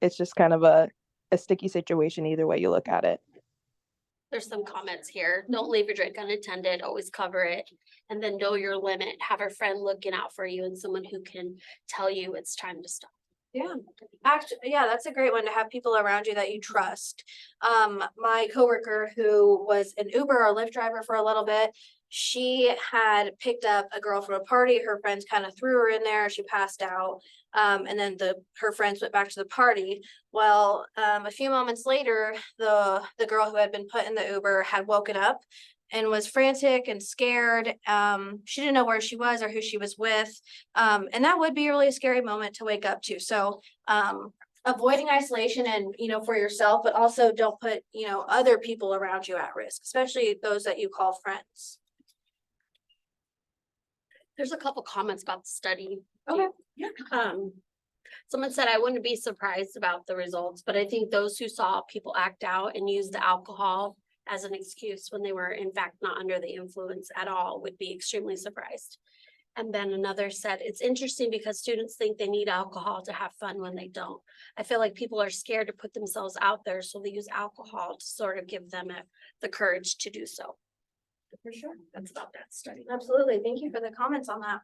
[SPEAKER 15] it's just kind of a sticky situation either way you look at it.
[SPEAKER 8] There's some comments here. Don't leave your drink unattended, always cover it. And then know your limit. Have a friend looking out for you and someone who can tell you it's time to stop.
[SPEAKER 3] Yeah, actually, yeah, that's a great one to have people around you that you trust. My coworker who was an Uber or Lyft driver for a little bit, she had picked up a girl from a party. Her friends kind of threw her in there. She passed out. And then her friends went back to the party. Well, a few moments later, the girl who had been put in the Uber had woken up and was frantic and scared. She didn't know where she was or who she was with. And that would be a really scary moment to wake up to. So avoiding isolation and, for yourself, but also don't put, other people around you at risk, especially those that you call friends.
[SPEAKER 8] There's a couple comments about the study.
[SPEAKER 3] Okay.
[SPEAKER 8] Someone said I wouldn't be surprised about the results, but I think those who saw people act out and use the alcohol as an excuse when they were in fact not under the influence at all would be extremely surprised. And then another said, it's interesting because students think they need alcohol to have fun when they don't. I feel like people are scared to put themselves out there, so they use alcohol to sort of give them the courage to do so.
[SPEAKER 3] For sure.
[SPEAKER 8] That's about that study.
[SPEAKER 3] Absolutely. Thank you for the comments on that.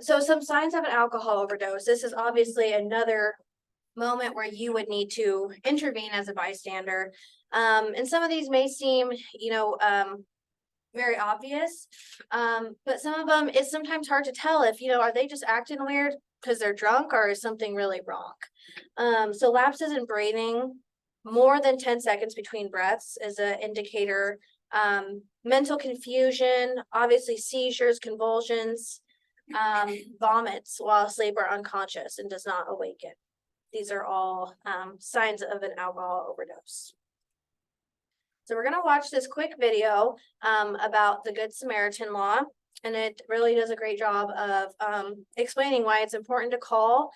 [SPEAKER 3] So some signs of an alcohol overdose. This is obviously another moment where you would need to intervene as a bystander. And some of these may seem, very obvious. But some of them, it's sometimes hard to tell if, are they just acting weird because they're drunk or is something really wrong? So lapses in breathing, more than 10 seconds between breaths is an indicator. Mental confusion, obviously seizures, convulsions, vomits while asleep or unconscious and does not awaken. These are all signs of an alcohol overdose. So we're gonna watch this quick video about the Good Samaritan law, and it really does a great job of explaining why it's important to call.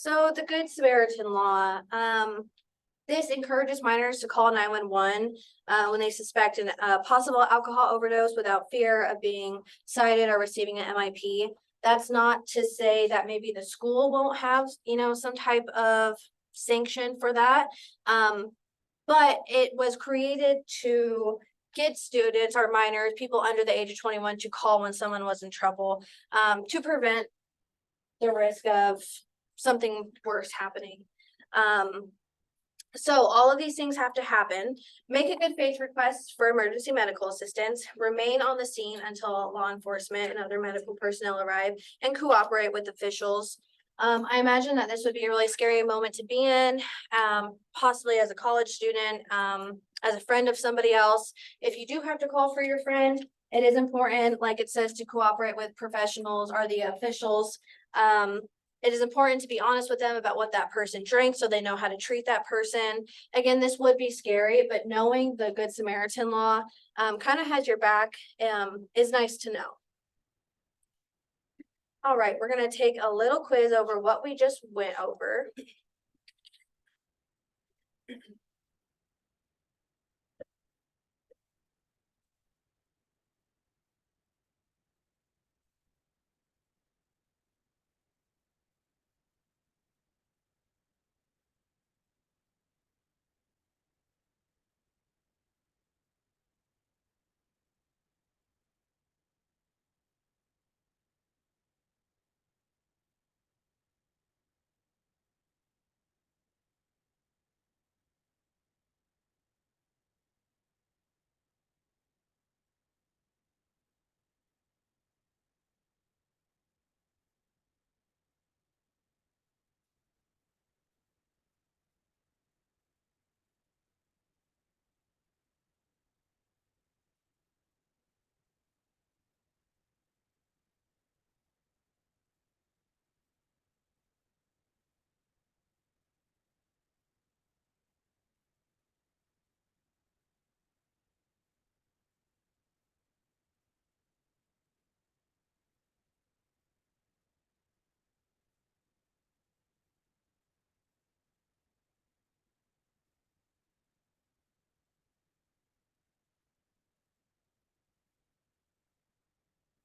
[SPEAKER 3] So the Good Samaritan law, this encourages minors to call 911 when they suspect a possible alcohol overdose without fear of being cited or receiving an MIP. That's not to say that maybe the school won't have, some type of sanction for that. But it was created to get students or minors, people under the age of 21, to call when someone was in trouble, to prevent the risk of something worse happening. So all of these things have to happen. Make a good faith request for emergency medical assistance, remain on the scene until law enforcement and other medical personnel arrive, and cooperate with officials. I imagine that this would be a really scary moment to be in, possibly as a college student, as a friend of somebody else. If you do have to call for your friend, it is important, like it says, to cooperate with professionals or the officials. It is important to be honest with them about what that person drank so they know how to treat that person. Again, this would be scary, but knowing the Good Samaritan law kind of has your back is nice to know. All right, we're going to take a little quiz over what we just went over.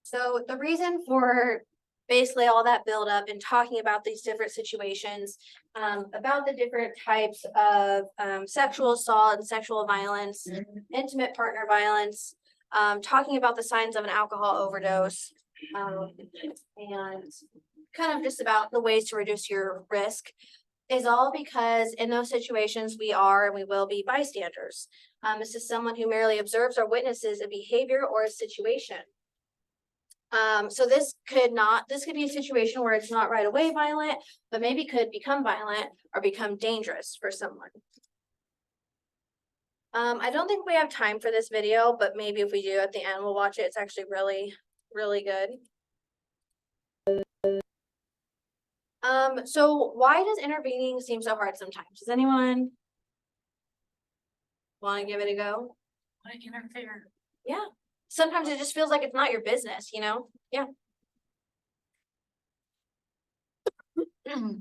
[SPEAKER 3] So the reason for basically all that buildup and talking about these different situations, about the different types of sexual assault and sexual violence, intimate partner violence, talking about the signs of an alcohol overdose, and kind of just about the ways to reduce your risk, is all because in those situations we are and we will be bystanders. This is someone who merely observes or witnesses a behavior or a situation. So this could be a situation where it's not right away violent, but maybe could become violent or become dangerous for someone. I don't think we have time for this video, but maybe if we do at the end, we'll watch it. It's actually really, really good. So why does intervening seem so hard sometimes? Does anyone want to give it a go?
[SPEAKER 4] I interfere.
[SPEAKER 3] Yeah. Sometimes it just feels like it's not your business, Yeah.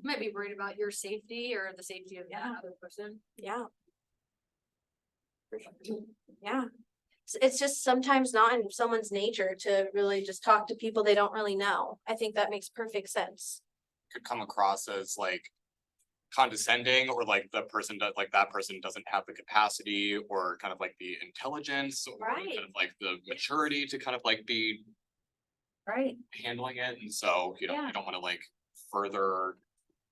[SPEAKER 1] Might be worried about your safety or the safety of that other person.
[SPEAKER 3] Yeah. Yeah. It's just sometimes not in someone's nature to really just talk to people they don't really know. I think that makes perfect sense.
[SPEAKER 10] Could come across as like condescending, or like that person doesn't have the capacity or kind of like the intelligence or
[SPEAKER 3] Right.
[SPEAKER 10] kind of like the maturity to kind of like be
[SPEAKER 3] Right.
[SPEAKER 10] handling it. And so,
[SPEAKER 3] Yeah.
[SPEAKER 10] you don't want to like further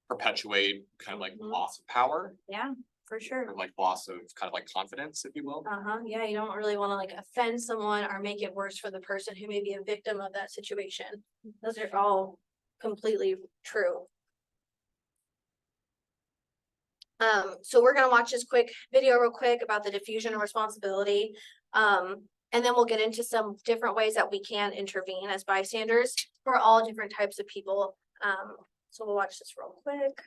[SPEAKER 10] perpetuate kind of like
[SPEAKER 3] Mhm.
[SPEAKER 10] loss of power,
[SPEAKER 3] Yeah, for sure.
[SPEAKER 10] or like loss of kind of like confidence, if you will.
[SPEAKER 3] Yeah, you don't really want to like offend someone or make it worse for the person who may be a victim of that situation. Those are all completely true. So we're gonna watch this quick video real quick about the diffusion of responsibility. And then we'll get into some different ways that we can intervene as bystanders for all different types of people. So we'll watch this real quick.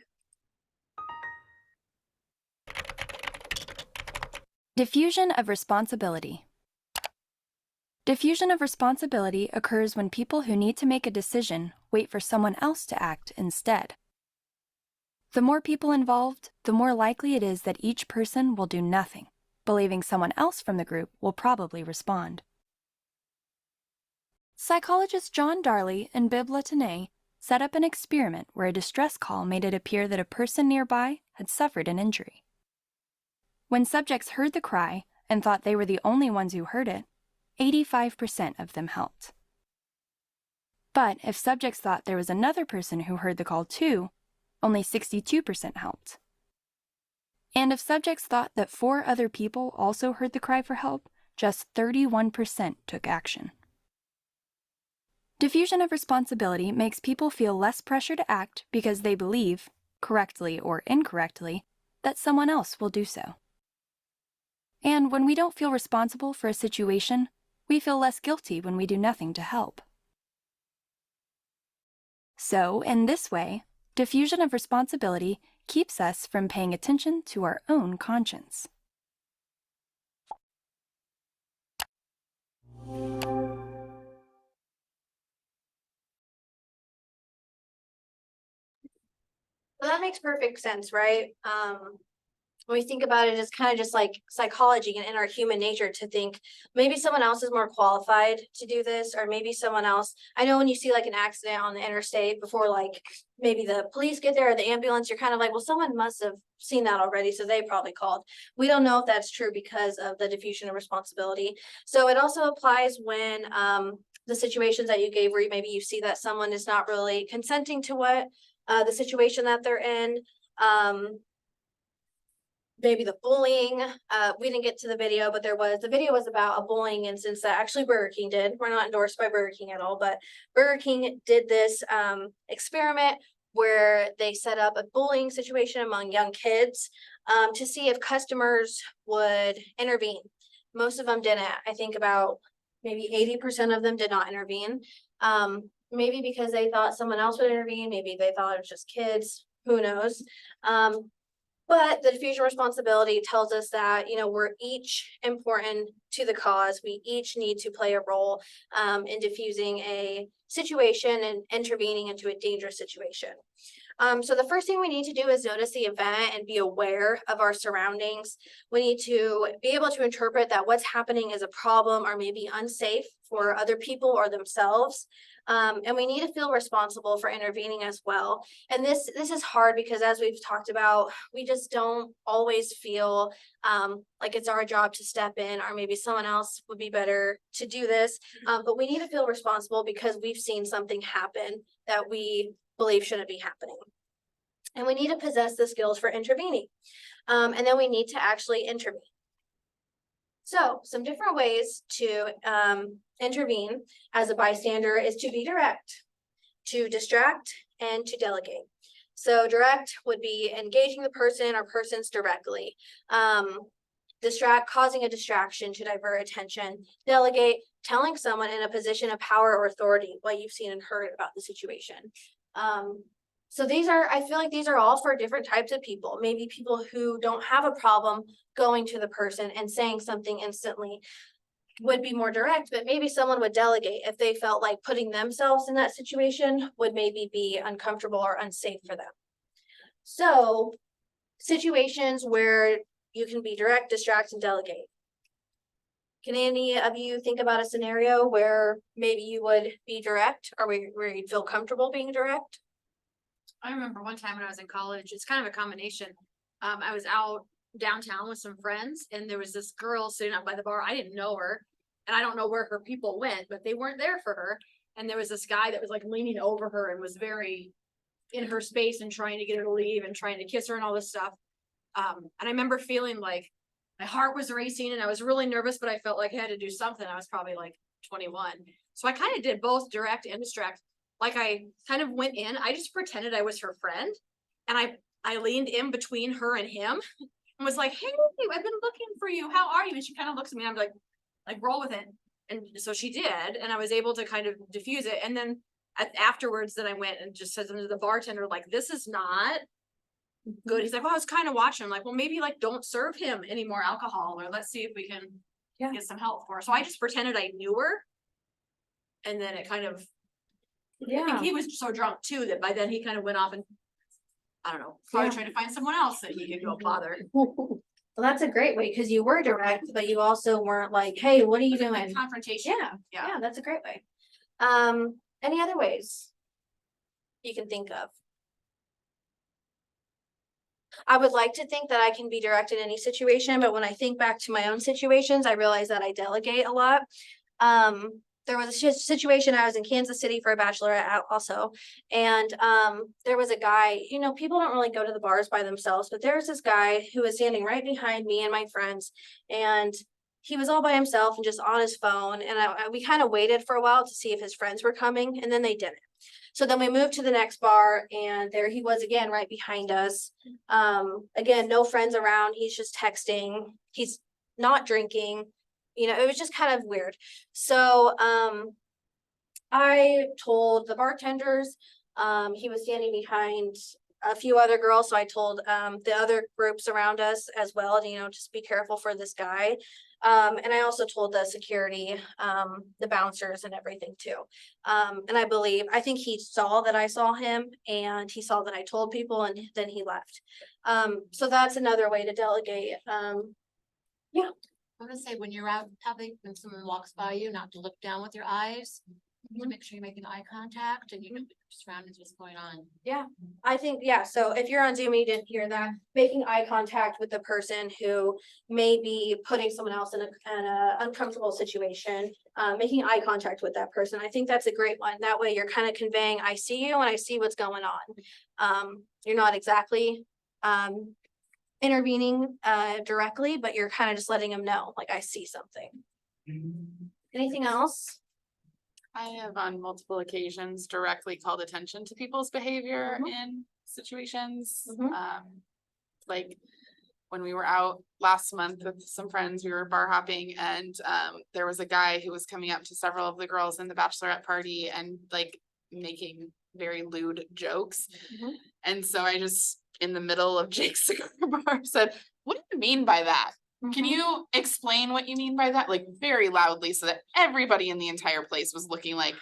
[SPEAKER 16] Diffusion of responsibility. Diffusion of responsibility occurs when people who need to make a decision wait for someone else to act instead. The more people involved, the more likely it is that each person will do nothing, believing someone else from the group will probably respond. Psychologists John Darley and Bibb Latané set up an experiment where a distress call made it appear that a person nearby had suffered an injury. When subjects heard the cry and thought they were the only ones who heard it, 85% of them helped. But if subjects thought there was another person who heard the call too, only 62% helped. And if subjects thought that 4 other people also heard the cry for help, just 31% took action. Diffusion of responsibility makes people feel less pressure to act because they believe, correctly or incorrectly, that someone else will do so. And when we don't feel responsible for a situation, we feel less guilty when we do nothing to help. So, in this way, diffusion of responsibility keeps us from paying attention to our own conscience.
[SPEAKER 3] Well, that makes perfect sense, right? When we think about it, it's kind of just like psychology and in our human nature to think maybe someone else is more qualified to do this, or maybe someone else. I know when you see like an accident on the interstate before like maybe the police get there or the ambulance, you're kind of like, well, someone must have seen that already, so they probably called. We don't know if that's true because of the diffusion of responsibility. So it also applies when the situations that you gave where maybe you see that someone is not really consenting to what the situation that they're in. Maybe the bullying, we didn't get to the video, but the video was about a bullying instance that actually Burger King did. We're not endorsed by Burger King at all, but Burger King did this experiment where they set up a bullying situation among young kids to see if customers would intervene. Most of them didn't. I think about maybe 80% of them did not intervene. Maybe because they thought someone else would intervene, maybe they thought it was just kids, who knows? But the diffusion responsibility tells us that, you know, we're each important to the cause. We each need to play a role in diffusing a situation and intervening into a dangerous situation. So the first thing we need to do is notice the event and be aware of our surroundings. We need to be able to interpret that what's happening is a problem or maybe unsafe for other people or themselves. And we need to feel responsible for intervening as well. And this is hard because, as we've talked about, we just don't always feel like it's our job to step in, or maybe someone else would be better to do this. But we need to feel responsible because we've seen something happen that we believe shouldn't be happening. And we need to possess the skills for intervening. And then we need to actually intervene. So some different ways to intervene as a bystander is to be direct, to distract, and to delegate. So direct would be engaging the person or persons directly. Distract, causing a distraction to divert attention. Delegate, telling someone in a position of power or authority what you've seen and heard about the situation. So I feel like these are all for different types of people. Maybe people who don't have a problem going to the person and saying something instantly would be more direct, but maybe someone would delegate if they felt like putting themselves in that situation would maybe be uncomfortable or unsafe for them. So situations where you can be direct, distract, and delegate. Can any of you think about a scenario where maybe you would be direct, or where you'd feel comfortable being direct?
[SPEAKER 1] I remember one time when I was in college, it's kind of a combination. I was out downtown with some friends, and there was this girl sitting up by the bar. I didn't know her, and I don't know where her people went, but they weren't there for her. And there was this guy that was like leaning over her and was very in her space and trying to get her to leave and trying to kiss her and all this stuff. And I remember feeling like my heart was racing and I was really nervous, but I felt like I had to do something. I was probably like 21. So I kind of did both direct and distract. Like I kind of went in, I just pretended I was her friend, and I leaned in between her and him and was like, hey, I've been looking for you. How are you? And she kind of looks at me and I'm like roll with it. And so she did, and I was able to kind of diffuse it. And then afterwards then I went and just said to the bartender, like, this is not good. He's like, well, I was kind of watching. I'm like, well, maybe like don't serve him any more alcohol, or let's see if we can get some help for her. So I just pretended I knew her. And then it kind of, I think he was so drunk too that by then he kind of went off and I don't know, probably
[SPEAKER 3] Yeah.
[SPEAKER 1] trying to find someone else that he could go bother.
[SPEAKER 3] Well, that's a great way, because you were direct, but you also weren't like, hey, what are you doing?
[SPEAKER 1] Like confrontation.
[SPEAKER 3] Yeah,
[SPEAKER 1] Yeah.
[SPEAKER 3] yeah, that's a great way. Any other ways you can think of? I would like to think that I can be direct in any situation, but when I think back to my own situations, I realize that I delegate a lot. There was a situation, I was in Kansas City for a bachelorette also, and there was a guy, you know, people don't really go to the bars by themselves, but there was this guy who was standing right behind me and my friends, and he was all by himself and just on his phone, and we kind of waited for a while to see if his friends were coming, and then they didn't. So then we moved to the next bar, and there he was again, right behind us. Again, no friends around. He's just texting. He's not drinking. You know, it was just kind of weird. So I told the bartenders, he was standing behind a few other girls. So I told the other groups around us as well, you know, just be careful for this guy. And I also told the security, the bouncers and everything too. And I think he saw that I saw him, and he saw that I told people, and then he left. So that's another way to delegate. Yeah.
[SPEAKER 17] I'm gonna say, when you're out in public, when someone walks by you, not to look down with your eyes, to make sure you're making eye contact and you know your surroundings, what's going on.
[SPEAKER 3] Yeah, I think, yeah, so if you're on Zoom and you didn't hear that, making eye contact with the person who may be putting someone else in a uncomfortable situation, making eye contact with that person, I think that's a great one. That way you're kind of conveying, I see you and I see what's going on. You're not exactly intervening directly, but you're kind of just letting them know, like, I see something. Anything else?
[SPEAKER 11] I have on multiple occasions directly called attention to people's behavior in situations. Like when we were out last month with some friends, we were bar hopping, and there was a guy who was coming up to several of the girls in the bachelorette party and like making very lewd jokes. And so I just, in the middle of Jake's cigar bar, said, "What do you mean by that? Can you explain what you mean by that?" Like very loudly, so that everybody in the entire place was looking like,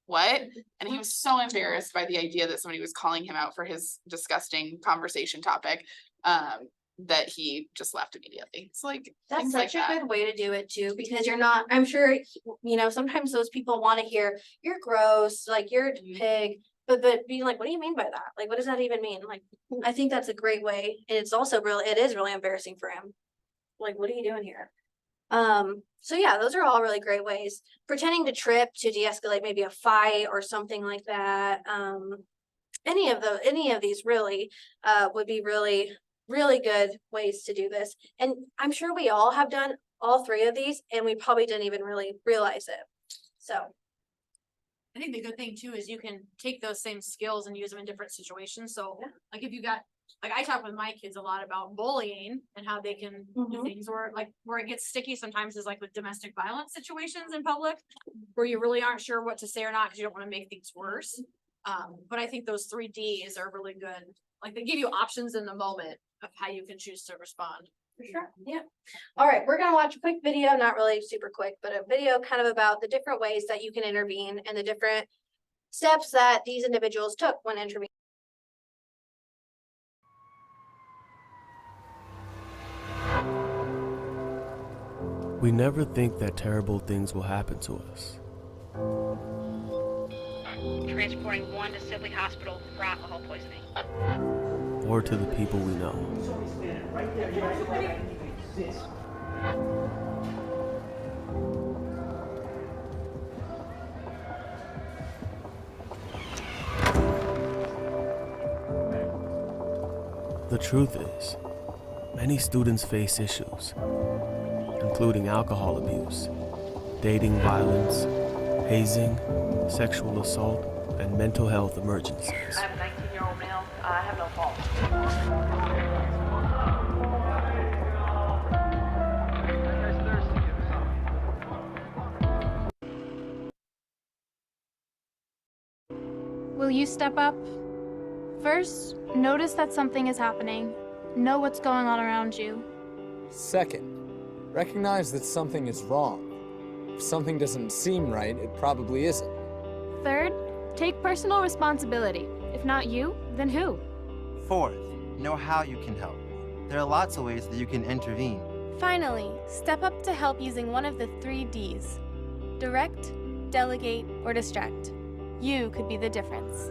[SPEAKER 11] what? And he was so embarrassed by the idea that somebody was calling him out for his disgusting conversation topic, that he just left immediately. It's like,
[SPEAKER 3] That's
[SPEAKER 11] things
[SPEAKER 3] such
[SPEAKER 11] like
[SPEAKER 3] a
[SPEAKER 11] that.
[SPEAKER 3] good way to do it too, because you're not, I'm sure, you know, sometimes those people want to hear, you're gross, like you're a pig, but being like, what do you mean by that? Like, what does that even mean? Like, I think that's a great way. And it's also really, it is really embarrassing for him. Like, what are you doing here? So yeah, those are all really great ways. Pretending to trip to de-escalate maybe a fight or something like that. Any of these really would be really good ways to do this. And I'm sure we all have done all three of these, and we probably didn't even really realize it. So
[SPEAKER 1] I think the good thing too is you can take those same skills and use them in different situations. So like if you got, like I talk with my kids a lot about bullying and how they can do things where it gets sticky sometimes is like with domestic violence situations in public where you really aren't sure what to say or not because you don't want to make things worse. But I think those 3 Ds are really good. Like they give you options in the moment of how you can choose to respond.
[SPEAKER 3] for sure, yeah. All right, we're gonna watch a quick video, not really super quick, but a video kind of about the different ways that you can intervene and the different steps that these individuals took when intervening.
[SPEAKER 18] We never think that terrible things will happen to us.
[SPEAKER 19] Transporting one to Sibley Hospital for alcohol poisoning.
[SPEAKER 18] Or to the people we know. The truth is, many students face issues, including alcohol abuse, dating violence, hazing, sexual assault, and mental health emergencies.
[SPEAKER 19] I have a 19-year-old male. I have no fault.
[SPEAKER 20] Will you step up? First, notice that something is happening. Know what's going on around you.
[SPEAKER 21] Second, recognize that something is wrong. If something doesn't seem right, it probably isn't.
[SPEAKER 20] Third, take personal responsibility. If not you, then who?
[SPEAKER 5] Fourth, know how you can help. There are lots of ways that you can intervene.
[SPEAKER 20] Finally, step up to help using one of the 3 Ds. Direct, delegate, or distract. You could be the difference.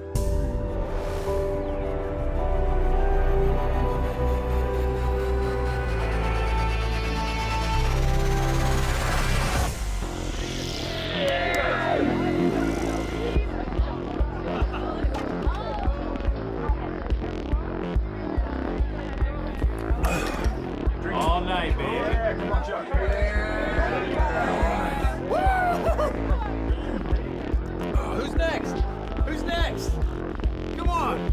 [SPEAKER 22] All night, baby. Come on, Chuck. Who's next? Who's next? Come on.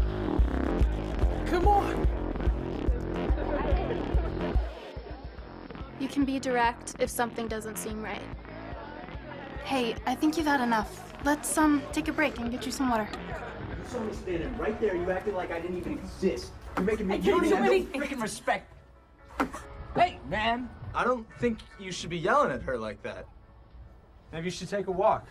[SPEAKER 22] Come on.
[SPEAKER 20] You can be direct if something doesn't seem right. Hey, I think you've had enough. Let's take a break and get you some water.
[SPEAKER 22] You saw me standing right there. You acted like I didn't even exist. You're making me.
[SPEAKER 20] I didn't do anything.
[SPEAKER 22] No freaking respect. Hey, man. I don't think you should be yelling at her like that. Maybe you should take a walk.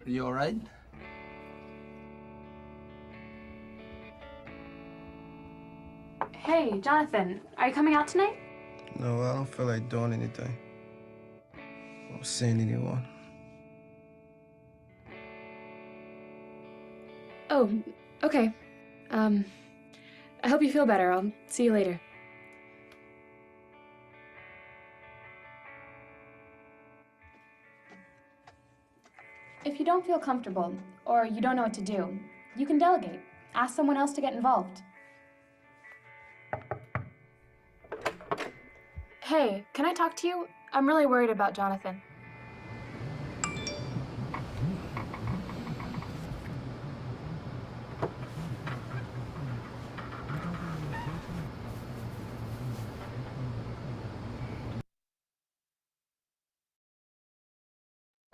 [SPEAKER 22] Are you all right?
[SPEAKER 20] Hey, Jonathan, are you coming out tonight?
[SPEAKER 5] No, I don't feel like doing anything. Or seeing anyone.
[SPEAKER 20] Oh, okay. I hope you feel better. I'll see you later. If you don't feel comfortable, or you don't know what to do, you can delegate. Ask someone else to get involved. Hey, can I talk to you? I'm really worried about Jonathan.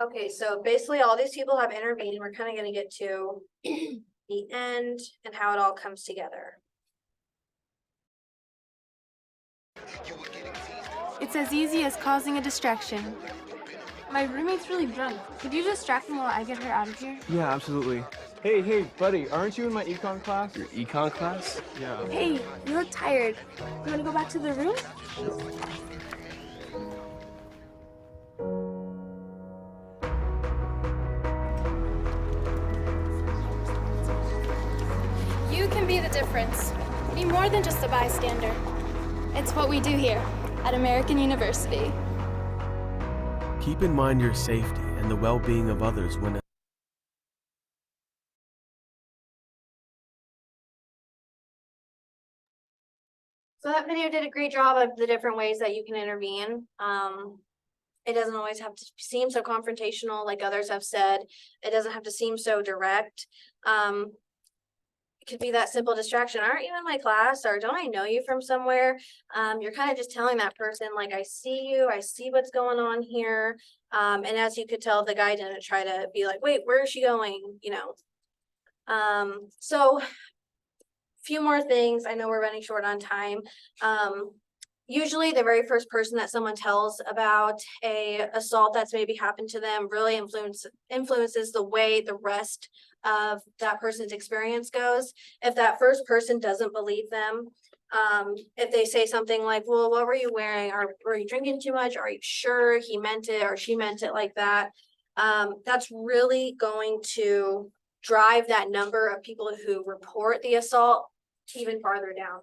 [SPEAKER 3] Okay, so basically all these people have intervened. We're kind of going to get to the end and how it all comes together.
[SPEAKER 20] It's as easy as causing a distraction. My roommate's really drunk. Could you distract him while I get her out of here?
[SPEAKER 22] Yeah, absolutely. Hey, buddy, aren't you in my econ class?
[SPEAKER 18] Your econ class?
[SPEAKER 22] Yeah.
[SPEAKER 20] Hey, you look tired. You wanna go back to the room? You can be the difference. Be more than just a bystander. It's what we do here at American University.
[SPEAKER 18] Keep in mind your safety and the well-being of others when
[SPEAKER 3] So that video did a great job of the different ways that you can intervene. It doesn't always have to seem so confrontational like others have said. It doesn't have to seem so direct. It could be that simple distraction. Aren't you in my class? Or don't I know you from somewhere? You're kind of just telling that person, like, I see you, I see what's going on here. And as you could tell, the guy didn't try to be like, wait, where is she going? You know. So few more things. I know we're running short on time. Usually the very first person that someone tells about a assault that's maybe happened to them really influences the way the rest of that person's experience goes. If that first person doesn't believe them, if they say something like, well, what were you wearing? Or were you drinking too much? Are you sure he meant it or she meant it like that? That's really going to drive that number of people who report the assault even farther down.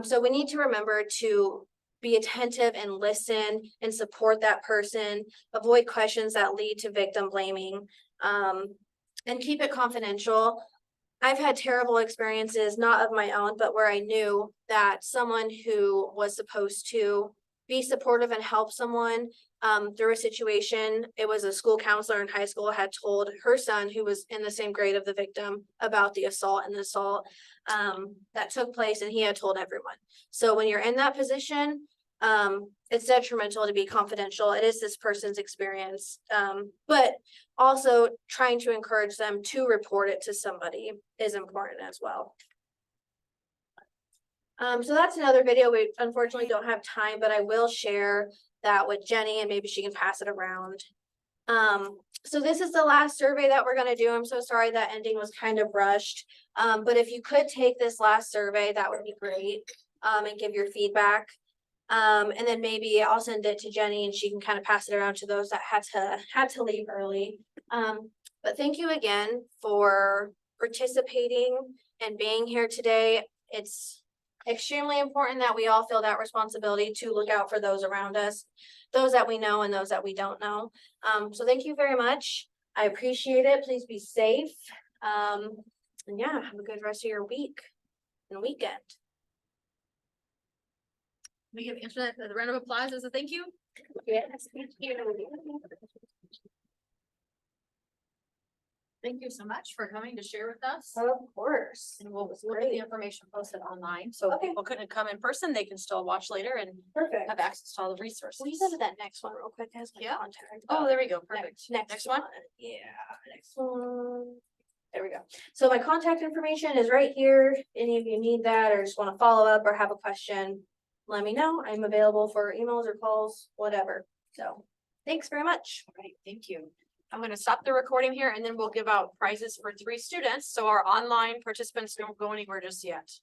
[SPEAKER 3] So we need to remember to be attentive and listen and support that person, avoid questions that lead to victim blaming, and keep it confidential. I've had terrible experiences, not of my own, but where I knew that someone who was supposed to be supportive and help someone through a situation, it was a school counselor in high school had told her son, who was in the same grade of the victim, about the assault that took place, and he had told everyone. So when you're in that position, it's detrimental to be confidential. It is this person's experience, but also trying to encourage them to report it to somebody is important as well. So that's another video. We unfortunately don't have time, but I will share that with Jenny and maybe she can pass it around. So this is the last survey that we're gonna do. I'm so sorry that ending was kind of rushed. But if you could take this last survey, that would be great, and give your feedback. And then maybe I'll send it to Jenny and she can kind of pass it around to those that had to leave early. But thank you again for participating and being here today. It's extremely important that we all feel that responsibility to look out for those around us, those that we know and those that we don't know. So thank you very much. I appreciate it. Please be safe. And yeah, have a good rest of your week and weekend.
[SPEAKER 1] We give Antoinette a round of applause as a thank you.
[SPEAKER 3] Yes, thank you.
[SPEAKER 1] Thank you so much for coming to share with us.
[SPEAKER 3] Of course.
[SPEAKER 1] And we'll look at the information posted online, so if
[SPEAKER 3] Okay.
[SPEAKER 1] people couldn't come in person, they can still watch later and
[SPEAKER 3] Perfect.
[SPEAKER 1] have access to all the resources.
[SPEAKER 3] Will you go to that next one real quick? Has my
[SPEAKER 1] Yeah.
[SPEAKER 3] contact.
[SPEAKER 1] Oh, there we go, perfect.
[SPEAKER 3] Next
[SPEAKER 1] one?
[SPEAKER 3] Yeah, next one. There we go. So my contact information is right here. Any of you need that or just want to follow up or have a question, let me know. I'm available for emails or calls, whatever. So thanks very much.
[SPEAKER 1] All right, thank you. I'm gonna stop the recording here and then we'll give out prizes for 3 students, so our online participants don't go anywhere just yet.